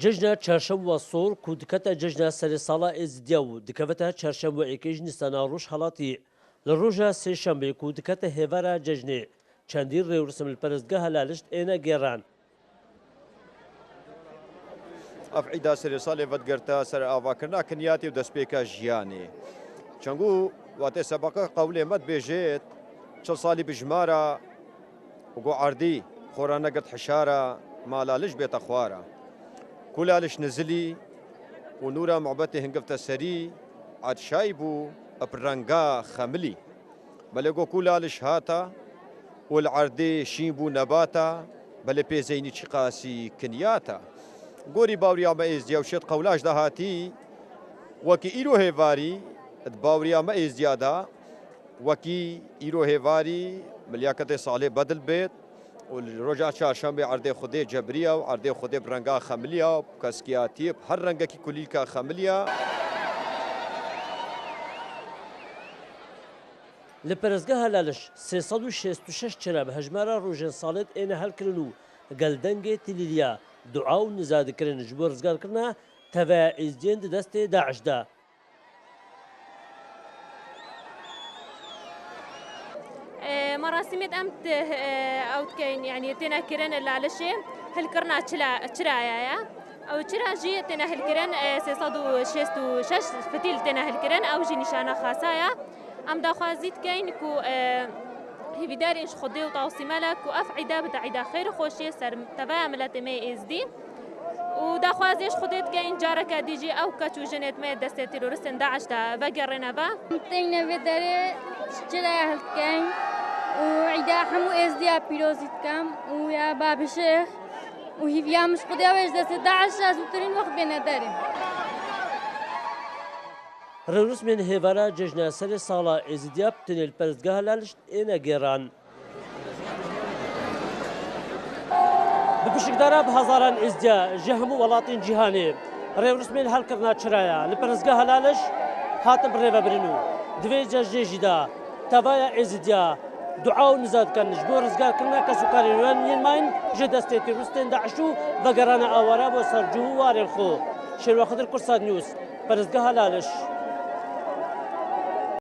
جژنە چارشەموە سۆڵ و دکەتە جژنە سەرێ ساڵا ئێزدیا و دکەوێتە چارشەموەیەکەیش نیسانە ڕۆژ هەڵاتی لە ڕۆژە سێشەمبێک و دکەتە هێوارە جژنێ چەندی ڕێورسم پەرستگە هەلالشت ئێنە گێڕان. ئەف عیدا سەرێ ساڵێ ڤەتگەرتە سەر ئاواکردنا کنیاتی و دەستپێکە ژیانێ چەنگو واتێ سەبەقە قەولێ مەد بێژێت چل ساڵی بژمارە وگۆ عەردی خۆرانەگرت حشارە مالالش بێتە خوارە کولالش نزلی و نورا معبەتی هنگفتە سەری عەدشای بوو ئەپڕەنگا خەملی بەلێگۆ کولالش هاتە والعەردێ شین بوو نەباتە بەلێ پێزەینی چی قاسی کنیاتە گۆری باوریامە ئێزدیا و شێت قەولاش داهاتی وەکی ئیرۆ هێواری باوریامە ئێزدیادا وەکی ئیرۆ هێواری ملیاکەتێ ساڵێ بەدل بێت و ڕۆژا چارشەمبێ عەردێ خودێ جەبریە و عەردێ خودێ ڕەنگا خەملیە و کەسکیاتیە هەر ڕەنگەکی کولیکە خەملیە. لە پەرستگە هەلالش 366 چرە بە هەژمارە ڕۆژێن ساڵێت ئێنە هەلکردن و گەلدەنگێ تیلیلیا دوعا و نزادکردن ji bo rizgarkirina tevaya êzdiyên di destê Daeş de. مراسمێت ئەم ئەو دکەین یعنی تێنە kirin لالشê hilkirina çirayaya ew çira jî têne hilkirin 366 fitil têne hilkirin ew jî nîşana xasaya em daxwazî dikeyn ku hêvîdarên ji Xwedê û tawsîmele ku ev îda bide îda xêr û xweşiyê ser tevaya miletê me êzdî û daxwazî ji Xwedê dikeyn careke dî jî ew keç û jinê me destê terorîstên Daeş de vegerîne ve têne vê derê çiraya hilkeyn û îda hemû êzdiya pîrozî dikem û ya babişêx û hîviya min ji Xwedê ji destê Daeş zûtirîn wext bêne derê. Rewrûsmên hêvara cejna serê sala êzdiya tenê li pەrstgeha Helalişt êne gêran. Bi pişikdara bi hezaran êzdiya ji hemû welatên cîhanê rêwrûsmên helkirina çiraya li pەrstgeha Helaliş hatin birêvebirin û divê cejnê jî de tevaya êzdiya dua û nizad dikin ji bo rizgarkirina kesûkarên yên mayîn ji destê terorîstên Daeş û vegerana awara bo sercû û warên xwe. Şêrwe Xedir Kursad News, Pەrstgeha Helaliş.